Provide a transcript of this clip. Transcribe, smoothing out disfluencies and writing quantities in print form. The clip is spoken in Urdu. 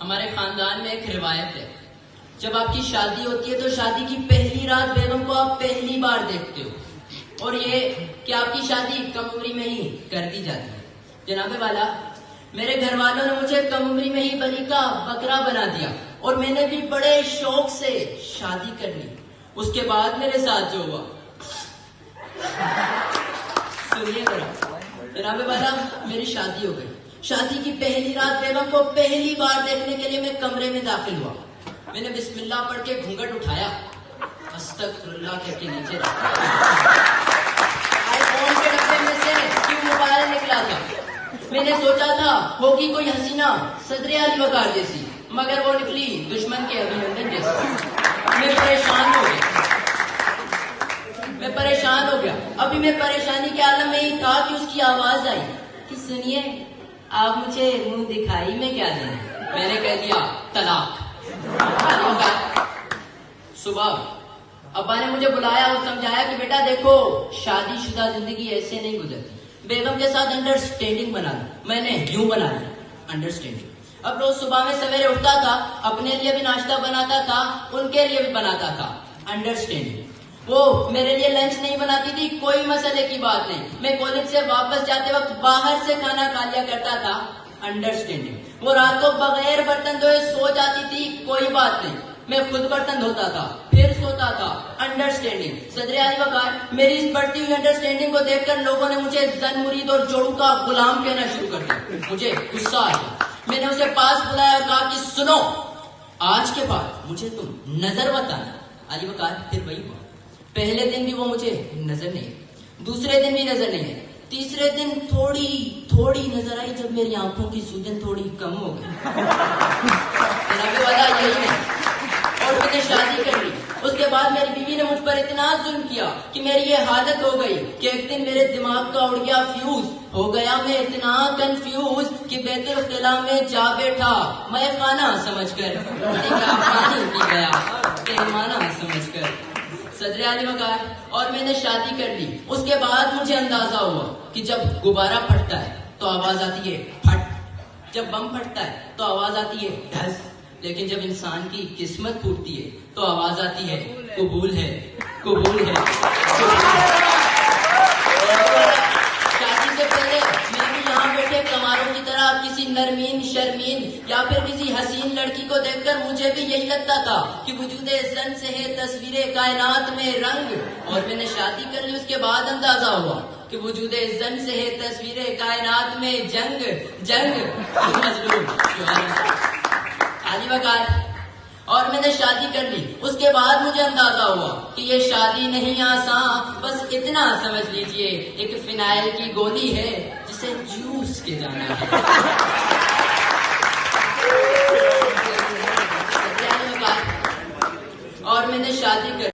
ہمارے خاندان میں ایک روایت ہے، جب آپ کی شادی ہوتی ہے تو شادی کی پہلی رات بیگم کو آپ پہلی بار دیکھتے ہو، اور یہ کہ آپ کی شادی کم عمری میں ہی کر دی جاتی ہے۔ جناب والا، میرے گھر والوں نے مجھے کم عمری میں ہی بلی کا بکرا بنا دیا، اور میں نے بھی بڑے شوق سے شادی کر لی۔ اس کے بعد میرے ساتھ جو ہوا، سنیے ذرا جناب والا، میری شادی ہو گئی۔ شادی کی پہلی رات بیگم کو پہلی بار دیکھنے کے لیے میں کمرے میں داخل ہوا۔ میں نے بسم اللہ پڑھ کے گھونگھٹ اٹھایا، استغفر اللہ کہہ کے نیچے رکھا۔ آئی فون کے ڈبے میں سے کیوں موبائل نکلا تھا۔ میں نے سوچا تھا ہوگی کوئی حسینہ صدر علی وقار جیسی، مگر وہ نکلی دشمن کے ابھینندن جیسی۔ میں پریشان ہو گیا۔ ابھی میں پریشانی کے عالم میں ہی تھا کہ اس کی آواز آئی کہ سنیے، آپ مجھے منہ دکھائی میں کیا دیں؟ میں نے کہہ دیا طلاق۔ صبح ابا نے مجھے بلایا اور سمجھایا کہ بیٹا دیکھو، شادی شدہ زندگی ایسے نہیں گزرتی، بیگم کے ساتھ انڈرسٹینڈنگ بنا لی۔ میں نے یوں بنا لی انڈرسٹینڈنگ۔ اب روز صبح میں سویرے اٹھتا تھا، اپنے لیے بھی ناشتہ بناتا تھا، ان کے لیے بھی بناتا تھا، انڈرسٹینڈنگ۔ وہ میرے لیے لنچ نہیں بناتی تھی، کوئی مسئلے کی بات نہیں۔ میں کالج سے واپس جاتے وقت باہر سے کھانا کھا لیا کرتا تھا، انڈرسٹینڈنگ۔ وہ رات کو بغیر برتن دھوئے سو جاتی تھی، کوئی بات نہیں، میں خود برتن دھوتا تھا پھر سوتا تھا، انڈرسٹینڈنگ۔ صدر اعلی وقار، میری اس بڑھتی ہوئی انڈرسٹینڈنگ کو دیکھ کر لوگوں نے مجھے زن مرید اور جوڑوں کا غلام کہنا شروع کر دیا۔ مجھے غصہ آیا، میں نے اسے پاس بلایا اور کہا کہ سنو، آج کے بعد مجھے تم نظر مت آنا۔ علی وقار پھر وہی ہوا، پہلے دن بھی وہ مجھے نظر نہیں، دوسرے دن بھی نظر نہیں ہے، تیسرے دن تھوڑی نظر آئی جب میری آنکھوں کی سوجن تھوڑی کم ہو گئی۔ جناب والا یہی نہیں، اور میں نے شادی کر لی۔ اس کے بعد میری بیوی نے مجھ پر اتنا ظلم کیا کہ میری یہ حالت ہو گئی کہ ایک دن میرے دماغ کا اڑ گیا فیوز، ہو گیا میں اتنا کنفیوز کہ بیت الخلا میں جا بیٹھا میں خانہ سمجھ کر، پانی پی گیا مہمانہ سمجھ کر۔ صدر اعلی وقار، اور میں نے شادی کر لی۔ اس کے بعد مجھے اندازہ ہوا کہ جب غبارہ پھٹتا ہے تو آواز آتی ہے پھٹ، جب بم پھٹتا ہے تو آواز آتی ہے ڈھس، لیکن جب انسان کی قسمت پھوٹتی ہے تو آواز آتی ہے قبول ہے، قبول ہے، قبول ہے۔ شادی سے پہلے میں بھی یہاں بیٹھے کماروں کی طرح کسی نرمین شرمین یا پھر کسی حسین لڑکی کو دیکھ کر مجھے بھی یہی لگتا تھا کہ وجود زن سے ہے تصویر کائنات میں رنگ، اور میں نے شادی کر لی۔ اس کے بعد اندازہ ہوا کہ وجود زن سے ہے تصویر کائنات میں جنگ، مظلوم علی وقار، اور میں نے شادی کر لی۔ اس کے بعد مجھے اندازہ ہوا کہ یہ شادی نہیں آسان، بس اتنا سمجھ لیجئے ایک فنائل کی گولی ہے جسے جوس کے جانا ہے۔